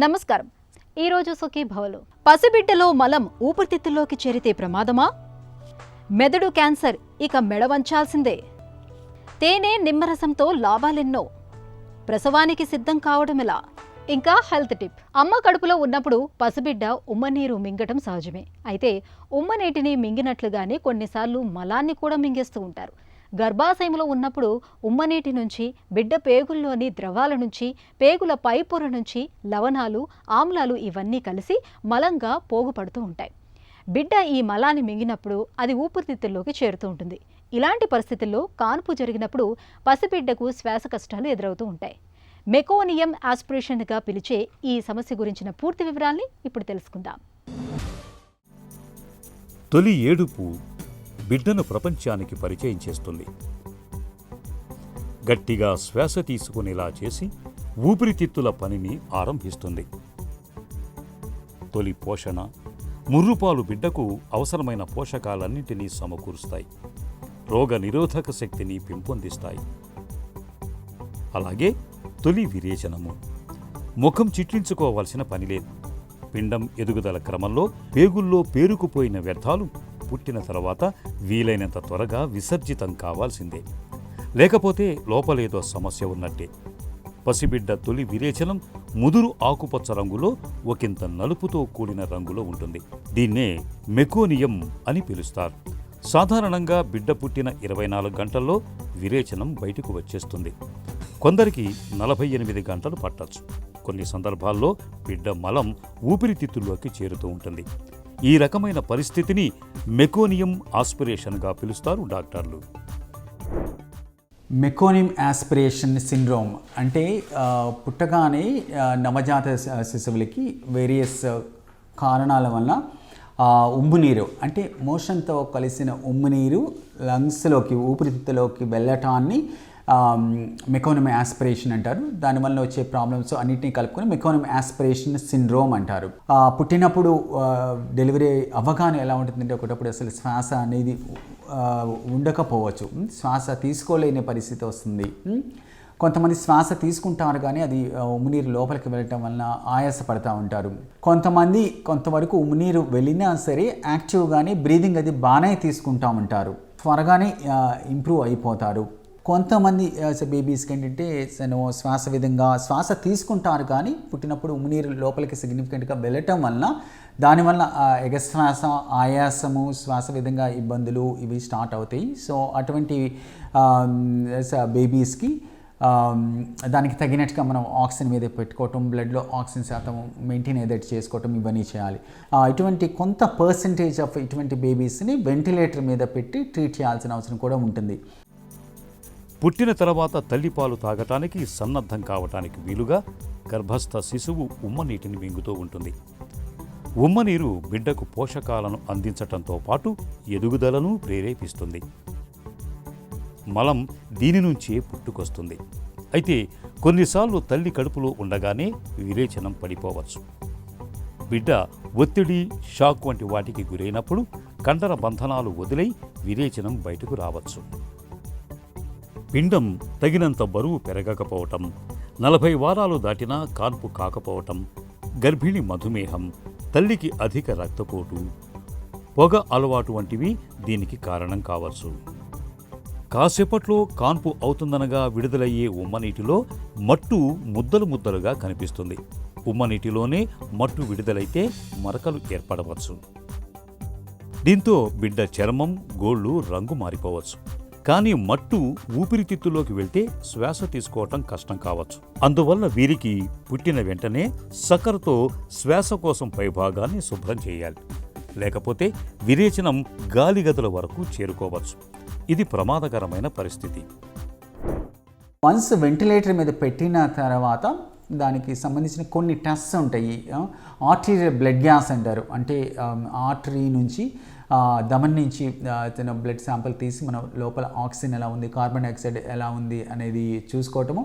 నమస్కారం. ఈరోజు సుఖీ భవలు. పసిబిడ్డలో మలం ఊపిరితిత్తుల్లోకి చేరితే ప్రమాదమా? మెదడు క్యాన్సర్ ఇక మెడ వంచాల్సిందే. తేనె నిమ్మరసంతో లాభాలెన్నో. ప్రసవానికి సిద్ధం కావడమెలా? ఇంకా హెల్త్ టిప్. అమ్మ కడుపులో ఉన్నప్పుడు పసిబిడ్డ ఉమ్మనీరు మింగటం సహజమే. అయితే ఉమ్మనీటిని మింగినట్లుగానే కొన్నిసార్లు మలాన్ని కూడా మింగేస్తూ ఉంటారు. గర్భాశయంలో ఉన్నప్పుడు ఉమ్మనీటి నుంచి, బిడ్డ పేగుల్లోని ద్రవాల నుంచి, పేగుల పైపొర నుంచి లవణాలు, ఆమ్లాలు ఇవన్నీ కలిసి మలంగా పోగుపడుతూ ఉంటాయి. బిడ్డ ఈ మలాన్ని మింగినప్పుడు అది ఊపిరితిత్తుల్లోకి చేరుతూ ఉంటుంది. ఇలాంటి పరిస్థితుల్లో కాన్పు జరిగినప్పుడు పసిబిడ్డకు శ్వాస కష్టాలు ఎదురవుతూ ఉంటాయి. మెకోనియం ఆస్పిరేషన్గా పిలిచే ఈ సమస్య గురించిన పూర్తి వివరాల్ని ఇప్పుడు తెలుసుకుందాం. తొలి ఏడుపు బిడ్డను ప్రపంచానికి పరిచయం చేస్తుంది. గట్టిగా శ్వాస తీసుకునేలా చేసి ఊపిరితిత్తుల పనిని ఆరంభిస్తుంది. తొలి పోషణ, ముర్రుపాలు బిడ్డకు అవసరమైన పోషకాలన్నింటినీ సమకూరుస్తాయి, రోగ నిరోధక శక్తిని పెంపొందిస్తాయి. అలాగే తొలి విరేచనము. ముఖం చిట్లించుకోవాల్సిన పనిలేదు. పిండం ఎదుగుదల క్రమంలో పేగుల్లో పేరుకుపోయిన వ్యర్థాలు పుట్టిన తర్వాత వీలైనంత త్వరగా విసర్జితం కావాల్సిందే, లేకపోతే లోపలేదో సమస్య ఉన్నట్టే. పసిబిడ్డ తొలి విరేచనం ముదురు ఆకుపచ్చ రంగులో ఒకంత నలుపుతో కూడిన రంగులో ఉంటుంది. దీన్నే మెకోనియం అని పిలుస్తారు. సాధారణంగా బిడ్డ పుట్టిన 24 గంటల్లో విరేచనం బయటకు వచ్చేస్తుంది. కొందరికి 48 గంటలు పట్టచ్చు. కొన్ని సందర్భాల్లో బిడ్డ మలం ఊపిరితిత్తుల్లోకి చేరుతూ ఉంటుంది. ఈ రకమైన పరిస్థితిని మెకోనియం ఆస్పిరేషన్గా పిలుస్తారు డాక్టర్లు. మెకోనియం ఆస్పిరేషన్ సిండ్రోమ్ అంటే పుట్టగానే నవజాత శిశువులకి వేరియస్ కారణాల వల్ల ఉమ్మునీరు అంటే మోషన్తో కలిసిన ఉమ్మునీరు లంగ్స్లోకి ఊపిరితిత్తులోకి వెళ్ళటాన్ని మెకోనియం ఆస్పిరేషన్ అంటారు. దానివల్ల వచ్చే ప్రాబ్లమ్స్ అన్నింటినీ కలుపుకొని మెకోనియం ఆస్పిరేషన్ సిండ్రోమ్ అంటారు. పుట్టినప్పుడు డెలివరీ అవ్వగానే ఎలా ఉంటుందంటే ఒకటప్పుడు అసలు శ్వాస అనేది ఉండకపోవచ్చు, శ్వాస తీసుకోలేని పరిస్థితి వస్తుంది. కొంతమంది శ్వాస తీసుకుంటారు కానీ అది ఉమ్మునీరు లోపలికి వెళ్ళటం వలన ఆయాసపడతా ఉంటారు. కొంతవరకు ఉమ్మునీరు వెళ్ళినా సరే యాక్టివ్గానే బ్రీదింగ్ అది బాగానే తీసుకుంటా ఉంటారు, త్వరగానే ఇంప్రూవ్ అయిపోతారు. కొంతమంది బేబీస్కి ఏంటంటే శ్వాస తీసుకుంటారు కానీ పుట్టినప్పుడు ఉమ్మునీరు లోపలికి సిగ్నిఫికెంట్గా వెళ్ళటం వలన దానివల్ల ఎగశ్వాస, ఆయాసము, శ్వాస విధంగా ఇబ్బందులు ఇవి స్టార్ట్ అవుతాయి. సో అటువంటి బేబీస్కి దానికి తగినట్టుగా మనం ఆక్సిజన్ మీద పెట్టుకోవటం, బ్లడ్లో ఆక్సిజన్ శాతం మెయింటైన్ ఏదైతే చేసుకోవటం ఇవన్నీ చేయాలి. ఇటువంటి కొంత పర్సంటేజ్ ఆఫ్ ఇటువంటి బేబీస్ని వెంటిలేటర్ మీద పెట్టి ట్రీట్ చేయాల్సిన అవసరం కూడా ఉంటుంది. పుట్టిన తర్వాత తల్లిపాలు తాగటానికి సన్నద్ధం కావటానికి వీలుగా గర్భస్థ శిశువు ఉమ్మనీటిని మింగుతూ ఉంటుంది. ఉమ్మనీరు బిడ్డకు పోషకాలను అందించటంతో పాటు ఎదుగుదలను ప్రేరేపిస్తుంది. మలం దీని నుంచే పుట్టుకొస్తుంది. అయితే కొన్నిసార్లు తల్లి కడుపులో ఉండగానే విరేచనం పడిపోవచ్చు. బిడ్డ ఒత్తిడి, షాక్ వంటి వాటికి గురైనప్పుడు కండర బంధనాలు వదిలై విరేచనం బయటకు రావచ్చు. పిండం తగినంత బరువు పెరగకపోవటం, 40 వారాలు దాటినా కాన్పు కాకపోవటం, గర్భిణి మధుమేహం, తల్లికి అధిక రక్తపోటు, పొగ అలవాటు వంటివి దీనికి కారణం కావచ్చు. కాసేపట్లో కాన్పు అవుతుందనగా విడుదలయ్యే ఉమ్మనీటిలో మట్టు ముద్దలు ముద్దలుగా కనిపిస్తుంది. ఉమ్మనీటిలోనే మట్టు విడుదలైతే మరకలు ఏర్పడవచ్చు. దీంతో బిడ్డ చర్మం, గోళ్లు రంగు మారిపోవచ్చు. కానీ మట్టు ఊపిరితిత్తుల్లోకి వెళ్తే శ్వాస తీసుకోవటం కష్టం కావచ్చు. అందువల్ల వీరికి పుట్టిన వెంటనే సక్కరతో శ్వాసకోశం పైభాగాన్ని శుభ్రం చేయాలి, లేకపోతే విరేచనం గాలిగదుల వరకు చేరుకోవచ్చు. ఇది ప్రమాదకరమైన పరిస్థితి. వన్స్ వెంటిలేటర్ మీద పెట్టిన తర్వాత దానికి సంబంధించిన కొన్ని టెస్ట్స్ ఉంటాయి. ఆర్టీరియల్ బ్లడ్ గ్యాస్ అంటారు. అంటే ఆర్టరీ నుంచి దమన్ నుంచి బ్లడ్ శాంపిల్ తీసి మనం లోపల ఆక్సిజన్ ఎలా ఉంది, కార్బన్ డైఆక్సైడ్ ఎలా ఉంది అనేది చూసుకోవటము.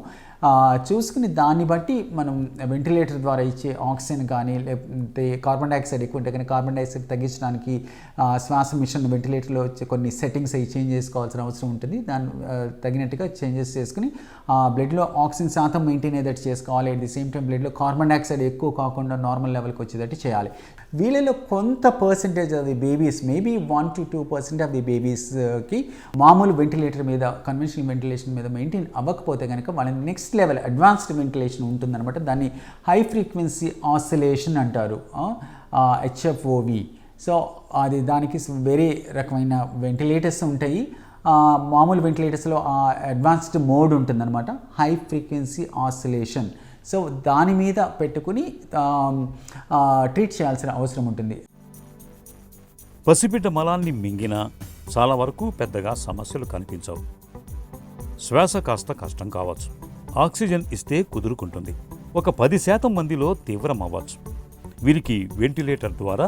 చూసుకుని దాన్ని బట్టి మనం వెంటిలేటర్ ద్వారా ఇచ్చే ఆక్సిజన్ కానీ, లేకపోతే కార్బన్ డైఆక్సైడ్ ఎక్కువ ఉంటే కానీ కార్బన్ డైఆక్సైడ్ తగ్గించడానికి శ్వాస మిషన్ వెంటిలేటర్లో వచ్చే కొన్ని సెట్టింగ్స్ అవి చేంజ్ చేసుకోవాల్సిన అవసరం ఉంటుంది. దాన్ని తగినట్టుగా చేంజెస్ చేసుకుని బ్లడ్లో ఆక్సిజన్ శాతం మెయింటైన్ అయ్యేటట్టు చేసుకోవాలి. అట్ ది సేమ్ టైం బ్లడ్లో కార్బన్ డైఆక్సైడ్ ఎక్కువ కాకుండా నార్మల్ లెవెల్కి వచ్చేటట్టు చేయాలి. వీళ్ళలో కొంత percentage of the babies, maybe 1 to 2% of the బేబీస్కి మామూలు వెంటిలేటర్ మీద, కన్వెన్షనల్ వెంటిలేషన్ మీద మెయింటైన్ అవ్వకపోతే కనుక వాళ్ళని నెక్స్ట్ లెవెల్ అడ్వాన్స్డ్ వెంటిలేషన్ ఉంటుందన్నమాట. దాన్ని హై ఫ్రీక్వెన్సీ ఆసిలేషన్ అంటారు, HFOV. సో అది దానికి వేరే రకమైన వెంటిలేటర్స్ ఉంటాయి. మామూలు వెంటిలేటర్స్లో అడ్వాన్స్డ్ మోడ్ ఉంటుందన్నమాట, హై ఫ్రీక్వెన్సీ ఆసిలేషన్. సో దాని మీద పెట్టుకుని ట్రీట్ చేయాల్సిన అవసరం ఉంటుంది. పసిబిడ్డ మలాన్ని మింగినా చాలా వరకు పెద్దగా సమస్యలు కనిపించవు. శ్వాస కాస్త కష్టం కావచ్చు, ఆక్సిజన్ ఇస్తే కుదురుకుంటుంది. ఒక 10% మందిలో తీవ్రం అవ్వచ్చు. వీరికి వెంటిలేటర్ ద్వారా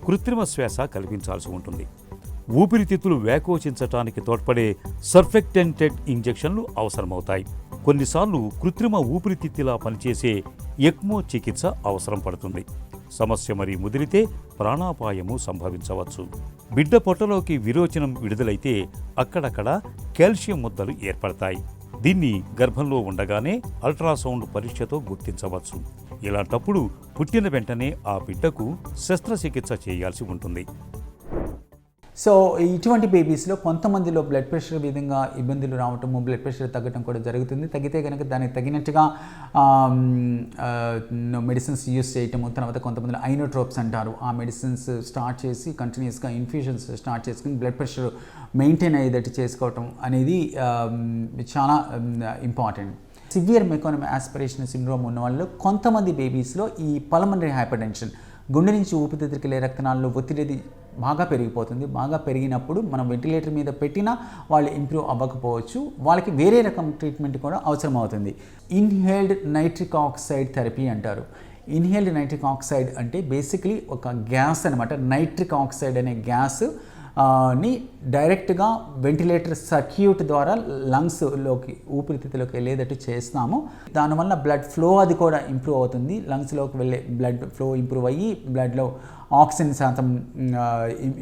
కృత్రిమ శ్వాస కల్పించాల్సి ఉంటుంది. ఊపిరితిత్తులు వ్యాకోచించటానికి తోడ్పడే సర్ఫెక్టెంటెడ్ ఇంజెక్షన్లు అవసరమవుతాయి. కొన్నిసార్లు కృత్రిమ ఊపిరితిత్తులా పనిచేసే ఎక్మో చికిత్స అవసరం పడుతుంది. సమస్య మరీ ముదిరితే ప్రాణాపాయము సంభవించవచ్చు. బిడ్డ పొట్టలోకి విరోచనం విడుదలైతే అక్కడక్కడ కాల్షియం ముద్దలు ఏర్పడతాయి. దీన్ని గర్భంలో ఉండగానే అల్ట్రాసౌండ్ పరీక్షతో గుర్తించవచ్చు. ఇలాంటప్పుడు పుట్టిన వెంటనే ఆ బిడ్డకు శస్త్రచికిత్స చేయాల్సి ఉంటుంది. సో ఇటువంటి బేబీస్లో కొంతమందిలో బ్లడ్ ప్రెషర్ విధంగా ఇబ్బందులు రావటము, బ్లడ్ ప్రెషర్ తగ్గటం కూడా జరుగుతుంది. తగ్గితే కనుక దానికి తగినట్టుగా మెడిసిన్స్ యూస్ చేయటము, తర్వాత కొంతమందిలో ఐనోట్రోప్స్ అంటారు, ఆ మెడిసిన్స్ స్టార్ట్ చేసి కంటిన్యూస్గా ఇన్ఫ్యూషన్స్ స్టార్ట్ చేసుకుని బ్లడ్ ప్రెషర్ మెయింటైన్ అయ్యేటట్టు చేసుకోవటం అనేది చాలా important. Severe mechanic aspiration syndrome ఉన్న వాళ్ళు కొంతమంది బేబీస్లో ఈ పల్మనరీ హైపర్టెన్షన్, గుండె నుంచి ఊపిరితిత్తులకు వెళ్ళే రక్తనాళాల్లో ఒత్తిడి బాగా పెరిగిపోతుంది. బాగా పెరిగినప్పుడు మనం వెంటిలేటర్ మీద పెట్టినా వాళ్ళు ఇంప్రూవ్ అవ్వకపోవచ్చు. వాళ్ళకి వేరే రకం ట్రీట్మెంట్ కూడా అవసరం అవుతుంది. ఇన్హేల్డ్ నైట్రిక్ ఆక్సైడ్ థెరపీ అంటారు. ఇన్హేల్డ్ నైట్రిక్ ఆక్సైడ్ అంటే బేసిక్లీ ఒక గ్యాస్ అనమాట. నైట్రిక్ ఆక్సైడ్ అనే గ్యాస్ ని డైరెక్ట్గా వెంటిలేటర్ సర్క్యూట్ ద్వారా లంగ్స్లోకి, ఊపిరితిత్తులోకి వెళ్ళేటట్టు చేస్తాము. దానివల్ల బ్లడ్ ఫ్లో అది కూడా ఇంప్రూవ్ అవుతుంది. లంగ్స్లోకి వెళ్ళే బ్లడ్ ఫ్లో ఇంప్రూవ్ అయ్యి బ్లడ్లో ఆక్సిజన్ శాతం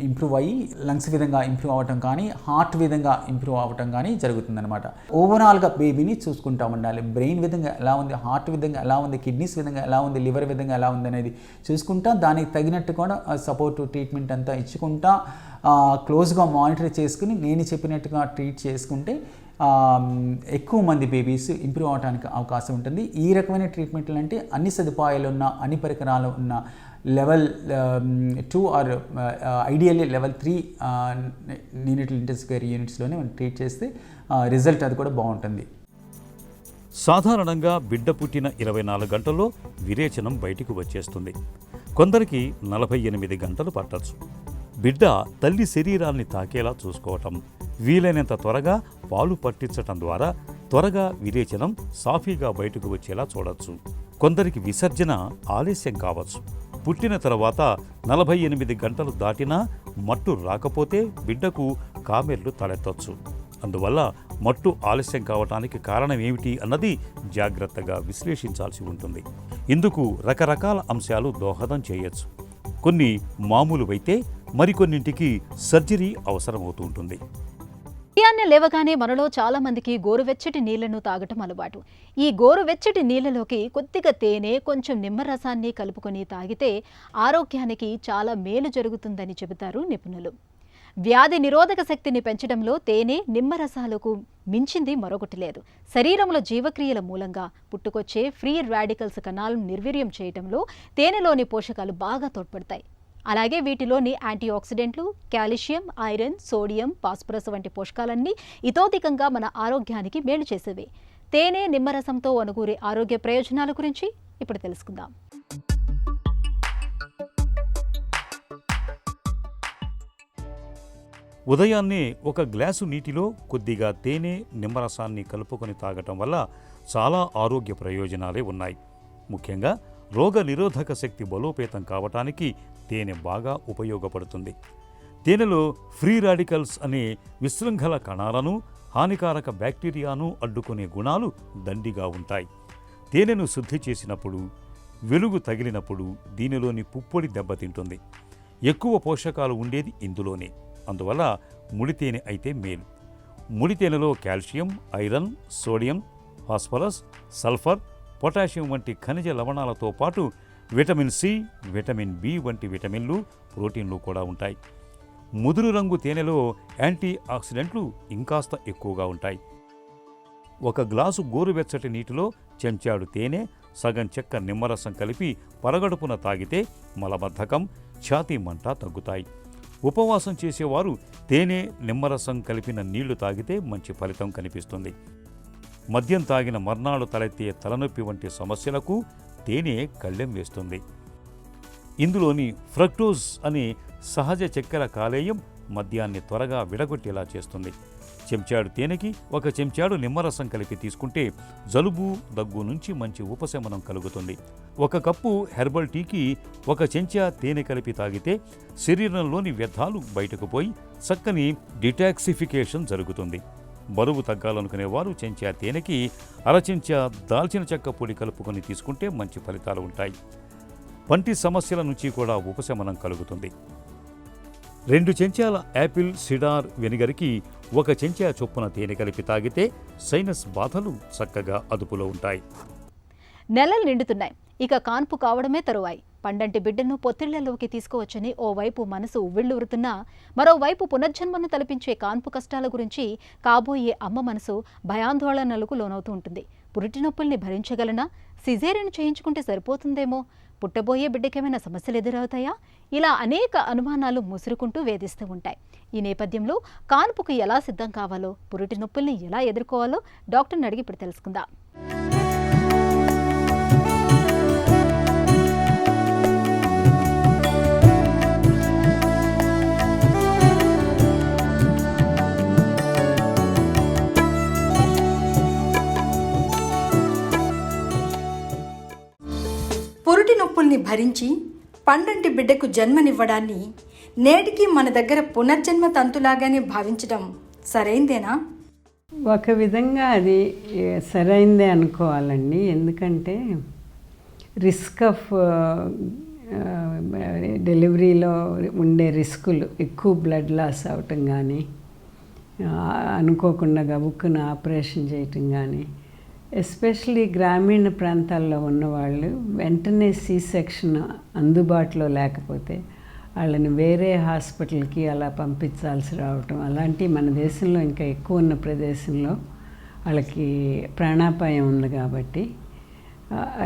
ఇంప్రూవ్ అయ్యి లంగ్స్ విధంగా ఇంప్రూవ్ అవ్వటం కానీ, హార్ట్ విధంగా ఇంప్రూవ్ అవ్వటం కానీ జరుగుతుందన్నమాట. ఓవరాల్గా బేబీని చూసుకుంటా ఉండాలి. బ్రెయిన్ విధంగా ఎలా ఉంది, హార్ట్ విధంగా ఎలా ఉంది, కిడ్నీస్ విధంగా ఎలా ఉంది, లివర్ విధంగా ఎలా ఉంది అనేది చూసుకుంటా దానికి తగినట్టు కూడా సపోర్ట్ ట్రీట్మెంట్ అంతా ఇచ్చుకుంటా క్లోజ్గా మానిటర్ చేసుకుని నేను చెప్పినట్టుగా ట్రీట్ చేసుకుంటే ఎక్కువ మంది బేబీస్ ఇంప్రూవ్ అవడానికి అవకాశం ఉంటుంది. ఈ రకమైన ట్రీట్మెంట్లు అంటే అన్ని సదుపాయాలు ఉన్న, అన్ని పరికరాలు ఉన్న level 2 or ideally level 3 unit intensive care యూనిట్స్లోనే మనం ట్రీట్ చేస్తే రిజల్ట్ అది కూడా బాగుంటుంది. సాధారణంగా బిడ్డ పుట్టిన 24 గంటల్లో విరేచనం బయటికి వచ్చేస్తుంది. కొందరికి 48 గంటలు పట్టచ్చు. బిడ్డ తల్లి శరీరాన్ని తాకేలా చూసుకోవటం, వీలైనంత త్వరగా పాలు పట్టించటం ద్వారా త్వరగా విరేచనం సాఫీగా బయటకు వచ్చేలా చూడొచ్చు. కొందరికి విసర్జన ఆలస్యం కావచ్చు. పుట్టిన తర్వాత 48 గంటలు దాటినా మట్టు రాకపోతే బిడ్డకు కామెర్లు తలెత్తొచ్చు. అందువల్ల మట్టు ఆలస్యం కావటానికి కారణం ఏమిటి అన్నది జాగ్రత్తగా విశ్లేషించాల్సి ఉంటుంది. ఇందుకు రకరకాల అంశాలు దోహదం చేయొచ్చు. కొన్ని మామూలువైతే మరికొన్నింటికి సర్జరీ అవసరమవుతూ ఉంటుంది. ఉదయాన్నే లేవగానే మనలో చాలా మందికి గోరువెచ్చటి నీళ్లను తాగటం అలవాటు. ఈ గోరువెచ్చటి నీళ్లలోకి కొద్దిగా తేనె, కొంచెం నిమ్మరసాన్ని కలుపుకొని తాగితే ఆరోగ్యానికి చాలా మేలు జరుగుతుందని చెబుతారు నిపుణులు. వ్యాధి నిరోధక శక్తిని పెంచడంలో తేనె, నిమ్మరసాలకు మించింది మరొకటి లేదు. శరీరంలో జీవక్రియల మూలంగా పుట్టుకొచ్చే ఫ్రీ రాడికల్స్ కణాలను నిర్వీర్యం చేయడంలో తేనెలోని పోషకాలు బాగా తోడ్పడతాయి. అలాగే వీటిలోని యాంటీ ఆక్సిడెంట్లు, కాల్షియం, ఐరన్, సోడియం, ఫాస్ఫరస్ వంటి పోషకాలన్నీ ఇతోధికంగా మన ఆరోగ్యానికి మేలు చేసేవి. తేనె, నిమ్మరసంతో అనుకూరే ఆరోగ్య ప్రయోజనాల గురించి ఇప్పుడు తెలుసుకుందాం. ఉదయాన్నే ఒక గ్లాసు నీటిలో కొద్దిగా తేనె, నిమ్మరసాన్ని కలుపుకొని తాగటం వల్ల చాలా ఆరోగ్య ప్రయోజనాలే ఉన్నాయి. ముఖ్యంగా రోగ నిరోధక శక్తి బలోపేతం కావటానికి తేనె బాగా ఉపయోగపడుతుంది. తేనెలో ఫ్రీ రాడికల్స్ అనే విశృంఖల కణాలను, హానికారక బ్యాక్టీరియాను అడ్డుకునే గుణాలు దండిగా ఉంటాయి. తేనెను శుద్ధి చేసినప్పుడు, వెలుగు తగిలినప్పుడు దీనిలోని పుప్పొడి దెబ్బతింటుంది. ఎక్కువ పోషకాలు ఉండేది ఇందులోనే. అందువల్ల ముడితేనె అయితే మేలు. ముడితేనెలో calcium, iron, sodium, phosphorus, sulphur, potassium వంటి ఖనిజ లవణాలతో పాటు విటమిన్ సి, విటమిన్ బి వంటి విటమిన్లు, ప్రోటీన్లు కూడా ఉంటాయి. ముదురు రంగు తేనెలో యాంటీ ఆక్సిడెంట్లు ఇంకాస్త ఎక్కువగా ఉంటాయి. ఒక గ్లాసు గోరువెచ్చటి నీటిలో చెంచాడు తేనె, సగం చెక్క నిమ్మరసం కలిపి పరగడుపున తాగితే మలబద్ధకం, ఛాతీ మంట తగ్గుతాయి. ఉపవాసం చేసేవారు తేనె, నిమ్మరసం కలిపిన నీళ్లు తాగితే మంచి ఫలితం కనిపిస్తుంది. మద్యం తాగిన మర్నాడు తలెత్తే తలనొప్పి వంటి సమస్యలకు తేనె కళ్ళెం వేస్తుంది. ఇందులోని ఫ్రక్టోజ్ అనే సహజ చక్కెర కాలేయం మద్యాన్ని త్వరగా విడగొట్టేలా చేస్తుంది. చెంచాడు తేనెకి ఒక చెంచాడు నిమ్మరసం కలిపి తీసుకుంటే జలుబు, దగ్గు నుంచి మంచి ఉపశమనం కలుగుతుంది. ఒక కప్పు హెర్బల్ టీకి ఒక చెంచా తేనె కలిపి తాగితే శరీరంలోని వ్యర్థాలు బయటకు పోయి చక్కని డిటాక్సిఫికేషన్ జరుగుతుంది. బరువు తగ్గాలనుకునేవారు చెంచా తేనెకి అరచెంచా దాల్చిన చెక్క పొడి కలుపుకొని తీసుకుంటే మంచి ఫలితాలు ఉంటాయి. పంటి సమస్యల నుంచి కూడా ఉపశమనం కలుగుతుంది. 2 చెంచాల యాపిల్ సిడార్ వెనిగర్కి 1 చెంచా చొప్పున తేనె కలిపి తాగితే సైనస్ బాధలు చక్కగా అదుపులో ఉంటాయి. నెలలు నిండుతున్నాయి. ఇక కాన్పు కావడమే తరువాయి. పండంటి బిడ్డను పొత్తిళ్లలోకి తీసుకువచ్చని ఓవైపు మనసు ఉవ్విళ్లూరుతున్నా, మరోవైపు పునర్జన్మను తలపించే కాన్పు కష్టాల గురించి కాబోయే అమ్మ మనసు భయాందోళనలకు లోనవుతూ ఉంటుంది. పురిటి నొప్పుల్ని భరించగలనా? సిజేరియన్ చేయించుకుంటే సరిపోతుందేమో? పుట్టబోయే బిడ్డకేమైనా సమస్యలు ఎదురవుతాయా? ఇలా అనేక అనుమానాలు ముసురుకుంటూ వేధిస్తూ ఉంటాయి. ఈ నేపథ్యంలో కాన్పుకు ఎలా సిద్ధం కావాలో, పురిటి నొప్పుల్ని ఎలా ఎదుర్కోవాలో డాక్టర్ని అడిగి ఇప్పుడు తెలుసుకుందాం. పురిటి నొప్పుల్ని భరించి పండంటి బిడ్డకు జన్మనివ్వడాన్ని నేటికి మన దగ్గర పునర్జన్మ తంతులాగానే భావించడం సరైందేనా? ఒక విధంగా అది సరైందే అనుకోవాలండి. ఎందుకంటే రిస్క్ ఆఫ్ డెలివరీలో ఉండే రిస్కులు, ఎక్కువ బ్లడ్ లాస్ అవటం కానీ, అనుకోకుండా గబుక్కున ఆపరేషన్ చేయటం కానీ, ఎస్పెషలీ గ్రామీణ ప్రాంతాల్లో ఉన్నవాళ్ళు వెంటనే సి సెక్షన్ అందుబాటులో లేకపోతే వాళ్ళని వేరే హాస్పిటల్కి అలా పంపించాల్సి రావటం, అలాంటి మన దేశంలో ఇంకా ఎక్కువ ఉన్న ప్రదేశంలో వాళ్ళకి ప్రాణాపాయం ఉంది. కాబట్టి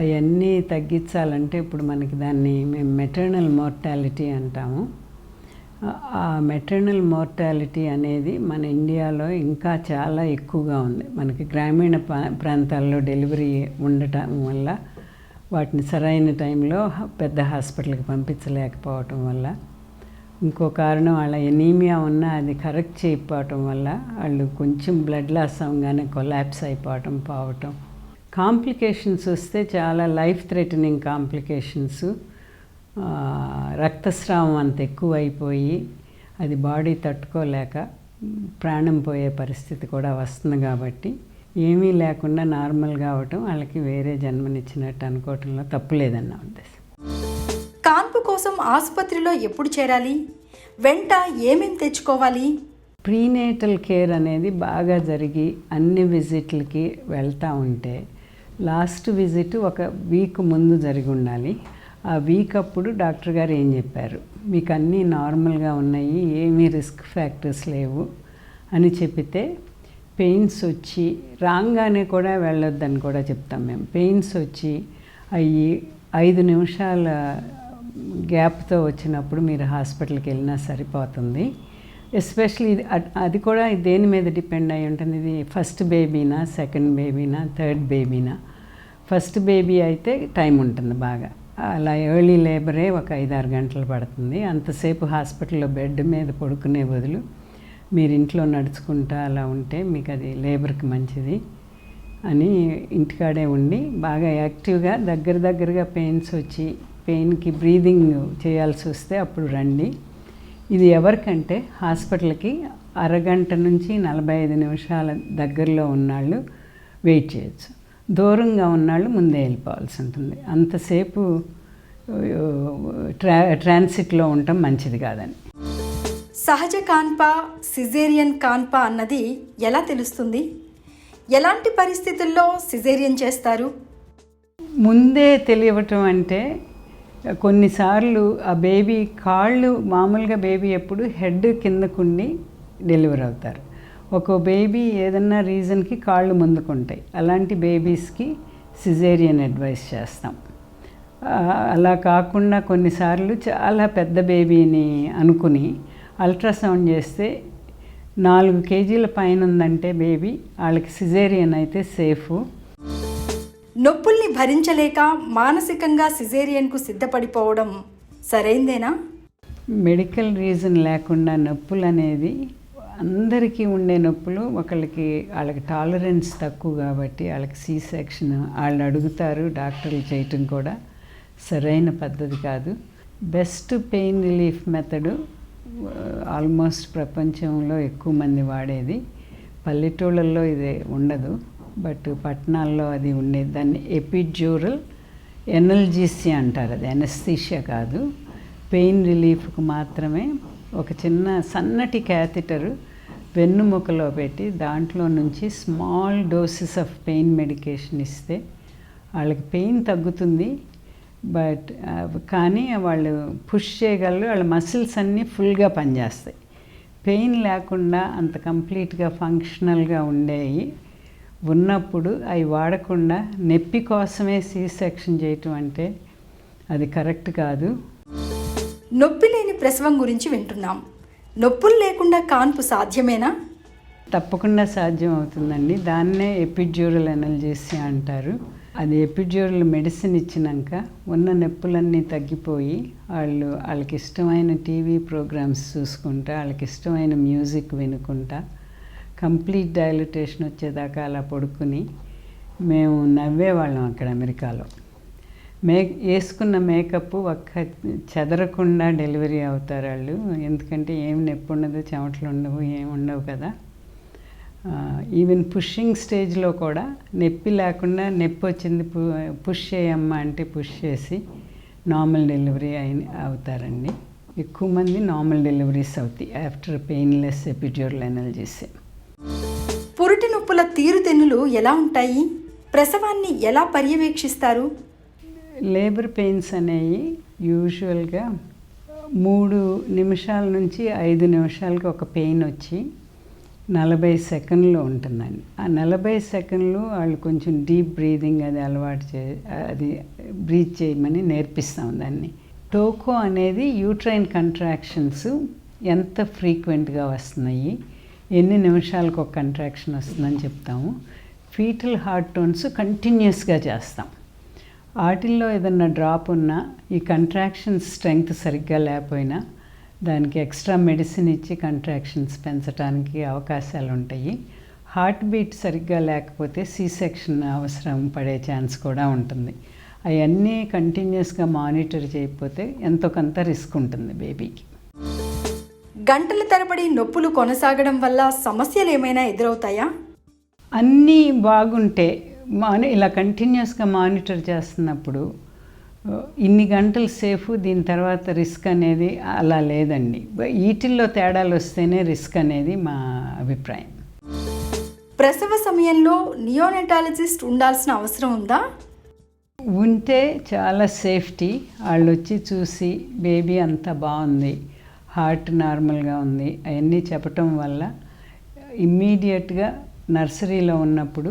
అవన్నీ తగ్గించాలంటే ఇప్పుడు మనకి దాన్ని మేము మెటర్నల్ మోర్టాలిటీ అంటాము. ఆ మెటర్నల్ మోర్టాలిటీ అనేది మన ఇండియాలో ఇంకా చాలా ఎక్కువగా ఉంది. మనకి గ్రామీణ ప్రాంతాల్లో డెలివరీ ఉండటం వల్ల వాటిని సరైన టైంలో పెద్ద హాస్పిటల్కి పంపించలేకపోవటం వల్ల, ఇంకో కారణం వాళ్ళ ఎనీమియా ఉన్నా అది కరెక్ట్ చేయకపోవటం వల్ల వాళ్ళు కొంచెం బ్లడ్ లాస్ అవగానే కొలాప్స్ అయిపోవటం, పోవటం, కాంప్లికేషన్స్ వస్తే చాలా లైఫ్ థ్రెటనింగ్ కాంప్లికేషన్స్, రక్తస్రావం అంత ఎక్కువైపోయి అది బాడీ తట్టుకోలేక ప్రాణం పోయే పరిస్థితి కూడా వస్తుంది. కాబట్టి ఏమీ లేకుండా నార్మల్గా అవటం వాళ్ళకి వేరే జన్మనిచ్చినట్టు అనుకోవటంలో తప్పులేదన్న ఉద్దేశం. కాన్పు కోసం ఆసుపత్రిలో ఎప్పుడు చేరాలి? వెంట ఏమేం తెచ్చుకోవాలి? ప్రీనేటల్ కేర్ అనేది బాగా జరిగి అన్ని విజిట్లకి వెళ్తూ ఉంటే లాస్ట్ విజిట్ 1 వీక్ ముందు జరిగి ఉండాలి. ఆ వీక్ అప్పుడు డాక్టర్ గారు ఏం చెప్పారు, మీకు అన్నీ నార్మల్గా ఉన్నాయి, ఏమీ రిస్క్ ఫ్యాక్టర్స్ లేవు అని చెప్పితే, పెయిన్స్ వచ్చి రాగానే కూడా వెళ్ళొద్దని కూడా చెప్తాం మేము. పెయిన్స్ వచ్చి అవి 5 నిమిషాల గ్యాప్తో వచ్చినప్పుడు మీరు హాస్పిటల్కి వెళ్ళినా సరిపోతుంది. ఎస్పెషలీ అది కూడా దేని మీద డిపెండ్ అయి ఉంటుంది, ఇది ఫస్ట్ బేబీనా, సెకండ్ బేబీనా, థర్డ్ బేబీనా. ఫస్ట్ బేబీ అయితే టైం ఉంటుంది బాగా, అలా ఎర్లీ లేబరే ఒక 5-6 గంటలు పడుతుంది. అంతసేపు హాస్పిటల్లో బెడ్ మీద పడుకునే బదులు మీరు ఇంట్లో నడుచుకుంటా అలా ఉంటే మీకు అది లేబర్కి మంచిది అని ఇంటికాడే ఉండి బాగా యాక్టివ్గా దగ్గరగా పెయిన్స్ వచ్చి పెయిన్కి బ్రీదింగ్ చేయాల్సి వస్తే అప్పుడు రండి. ఇది ఎవరికంటే హాస్పిటల్కి అరగంట నుంచి 45 నిమిషాల దగ్గరలో ఉన్నాళ్ళు వెయిట్ చేయొచ్చు. దూరంగా ఉన్నాళ్ళు ముందే వెళ్ళిపోవాల్సి ఉంటుంది. అంతసేపు ట్రాన్సిట్లో ఉండటం మంచిది కాదని. సహజ కాన్ప, సిజేరియన్ కాన్ప అన్నది ఎలా తెలుస్తుంది? ఎలాంటి పరిస్థితుల్లో సిజేరియన్ చేస్తారు? ముందే తెలియటం అంటే కొన్నిసార్లు ఆ బేబీ కాళ్ళు, మామూలుగా బేబీ ఎప్పుడు హెడ్ కిందకుండి డెలివరీ అవుతారు. ఒక బేబీ ఏదన్నా రీజన్కి కాళ్ళు ముందుకుంటాయి. అలాంటి బేబీస్కి సిజేరియన్ అడ్వైస్ చేస్తాం. అలా కాకుండా కొన్నిసార్లు చాలా పెద్ద బేబీని అనుకుని అల్ట్రాసౌండ్ చేస్తే 4 కేజీల పైన ఉందంటే బేబీ, వాళ్ళకి సిజేరియన్ అయితే సేఫ్. నొప్పుల్ని భరించలేక మానసికంగా సిజేరియన్కు సిద్ధపడిపోవడం సరైందేనా? మెడికల్ రీజన్ లేకుండా నొప్పులు అనేది అందరికీ ఉండే నొప్పులు. వాళ్ళకి టాలరెన్స్ తక్కువ కాబట్టి వాళ్ళకి సి సెక్షన్ వాళ్ళు అడుగుతారు. డాక్టర్లు చేయటం కూడా సరైన పద్ధతి కాదు. Best pain relief method almost ప్రపంచంలో ఎక్కువ మంది వాడేది. పల్లెటూళ్ళల్లో ఇది ఉండదు, బట్ పట్టణాల్లో అది ఉండేది. దాన్ని ఎపిడ్యూరల్ ఎనల్జీసియా అంటారు. అది ఎనస్థీషియా కాదు, పెయిన్ రిలీఫ్కి మాత్రమే. ఒక చిన్న సన్నటి క్యాథెటర్ వెన్నుముకలో పెట్టి దాంట్లో నుంచి small doses of pain medication ఇస్తే వాళ్ళకి పెయిన్ తగ్గుతుంది. బట్ కానీ వాళ్ళు పుష్ చేయగలరు, వాళ్ళ మసిల్స్ అన్నీ ఫుల్గా పనిచేస్తాయి. పెయిన్ లేకుండా అంత కంప్లీట్గా ఫంక్షనల్గా ఉండేవి ఉన్నప్పుడు అవి వాడకుండా నొప్పి కోసమే సి సెక్షన్ చేయటం అంటే అది కరెక్ట్ కాదు. నొప్పి లేని ప్రసవం గురించి వింటున్నాం. నొప్పులు లేకుండా కాన్పు సాధ్యమేనా? తప్పకుండా సాధ్యం అవుతుందండి. దాన్నే ఎపిడ్యూరల్ ఎనల్జీసియా అంటారు. అది ఎపిడ్యూరల్ మెడిసిన్ ఇచ్చినాక ఉన్న నొప్పులన్నీ తగ్గిపోయి వాళ్ళకి ఇష్టమైన టీవీ ప్రోగ్రామ్స్ చూసుకుంటా, వాళ్ళకి ఇష్టమైన మ్యూజిక్ వినుకుంటా కంప్లీట్ డైలటేషన్ వచ్చేదాకా అలా పడుకుని మేము నవ్వేవాళ్ళం అక్కడ అమెరికాలో. వేసుకున్న మేకప్ ఒక్క చెదరకుండా డెలివరీ అవుతారు వాళ్ళు. ఎందుకంటే ఏం నొప్పి ఉండదు, చెమటలు ఉండవు, ఏమి ఉండవు కదా. ఈవెన్ పుషింగ్ స్టేజ్లో కూడా నొప్పి లేకుండా నొప్పి వచ్చింది పుష్ చేయమ్మా అంటే పుష్ చేసి నార్మల్ డెలివరీ అవుతారండి. ఎక్కువ మంది నార్మల్ డెలివరీస్ అవుతాయి ఆఫ్టర్ పెయిన్లెస్ ఎపిడ్యూరల్ ఎనల్జీసియా. పురిటి నొప్పుల తీరుతెన్నులు ఎలా ఉంటాయి? ప్రసవాన్ని ఎలా పర్యవేక్షిస్తారు? లేబర్ పెయిన్స్ అనేవి యూజువల్గా 3 నిమిషాల నుంచి 5 నిమిషాలకి ఒక పెయిన్ వచ్చి 40 సెకండ్లు ఉంటుందండి. ఆ 40 సెకండ్లు వాళ్ళు కొంచెం డీప్ బ్రీదింగ్ అది అది బ్రీత్ చేయమని నేర్పిస్తాం దాన్ని. టోకో అనేది యూట్రైన్ కంట్రాక్షన్స్ ఎంత ఫ్రీక్వెంట్గా వస్తున్నాయి, ఎన్ని నిమిషాలకు ఒక కంట్రాక్షన్ వస్తుందని చెప్తాము. ఫీటల్ హార్ట్ టోన్స్ కంటిన్యూస్గా చేస్తాం. వాటిల్లో ఏదన్నా డ్రాప్ ఉన్నా, ఈ కంట్రాక్షన్ స్ట్రెంగ్త్ సరిగ్గా లేకపోయినా దానికి ఎక్స్ట్రా మెడిసిన్ ఇచ్చి కంట్రాక్షన్స్ పెంచడానికి అవకాశాలు ఉంటాయి. హార్ట్ బీట్ సరిగ్గా లేకపోతే సి సెక్షన్ అవసరం పడే ఛాన్స్ కూడా ఉంటుంది. అవన్నీ కంటిన్యూస్గా మానిటర్ చేయకపోతే ఎంతో కొంత రిస్క్ ఉంటుంది బేబీకి. గంటల తరబడి నొప్పులు కొనసాగడం వల్ల సమస్యలు ఏమైనా ఎదురవుతాయా? అన్నీ బాగుంటే ఇలా కంటిన్యూస్గా మానిటర్ చేస్తున్నప్పుడు ఇన్ని గంటలు సేఫ్, దీని తర్వాత రిస్క్ అనేది అలా లేదండి. వీటిల్లో తేడాలు వస్తేనే రిస్క్ అనేది మా అభిప్రాయం. ప్రసవ సమయంలో నియోనటాలజిస్ట్ ఉండాల్సిన అవసరం ఉందా? ఉంటే చాలా సేఫ్టీ. వాళ్ళు వచ్చి చూసి బేబీ అంతా బాగుంది, హార్ట్ నార్మల్గా ఉంది అవన్నీ చెప్పటం వల్ల ఇమ్మీడియట్గా నర్సరీలో ఉన్నప్పుడు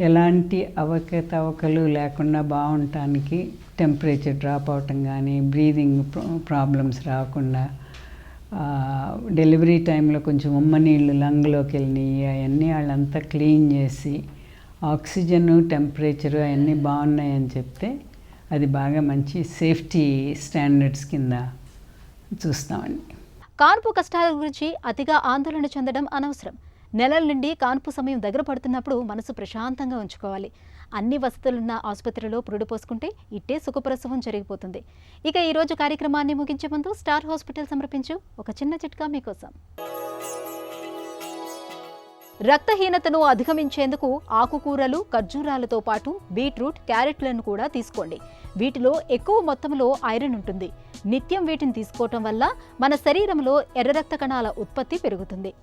ఎలాంటి అవకతవకలు లేకుండా బాగుండటానికి టెంపరేచర్ డ్రాప్ అవటం కానీ, బ్రీదింగ్ ప్రాబ్లమ్స్ రాకుండా, డెలివరీ టైంలో కొంచెం ఉమ్మనీళ్ళు లంగ్లోకి వెళ్ళినాయి అవన్నీ వాళ్ళంతా క్లీన్ చేసి ఆక్సిజన్ టెంపరేచరు అవన్నీ బాగున్నాయని చెప్తే అది బాగా మంచి సేఫ్టీ స్టాండర్డ్స్ కింద చూస్తామండి. కాన్పు కష్టాల గురించి అతిగా ఆందోళన చెందడం అనవసరం. నెలల నుండి కాన్పు సమయం దగ్గర పడుతున్నప్పుడు మనసు ప్రశాంతంగా ఉంచుకోవాలి. అన్ని వసతులున్న ఆసుపత్రిలో పురుడు పోసుకుంటే ఇట్టే సుఖప్రసవం జరిగిపోతుంది. ఇక ఈరోజు కార్యక్రమాన్ని ముగించే ముందు స్టార్ హాస్పిటల్ సమర్పించు ఒక చిన్న చిట్కా మీకోసం. రక్తహీనతను అధిగమించేందుకు ఆకుకూరలు, ఖర్జూరాలతో పాటు బీట్రూట్, క్యారెట్లను కూడా తీసుకోండి. వీటిలో ఎక్కువ మొత్తంలో ఐరన్ ఉంటుంది. నిత్యం వీటిని తీసుకోవటం వల్ల మన శరీరంలో ఎర్ర రక్త కణాల ఉత్పత్తి పెరుగుతుంది.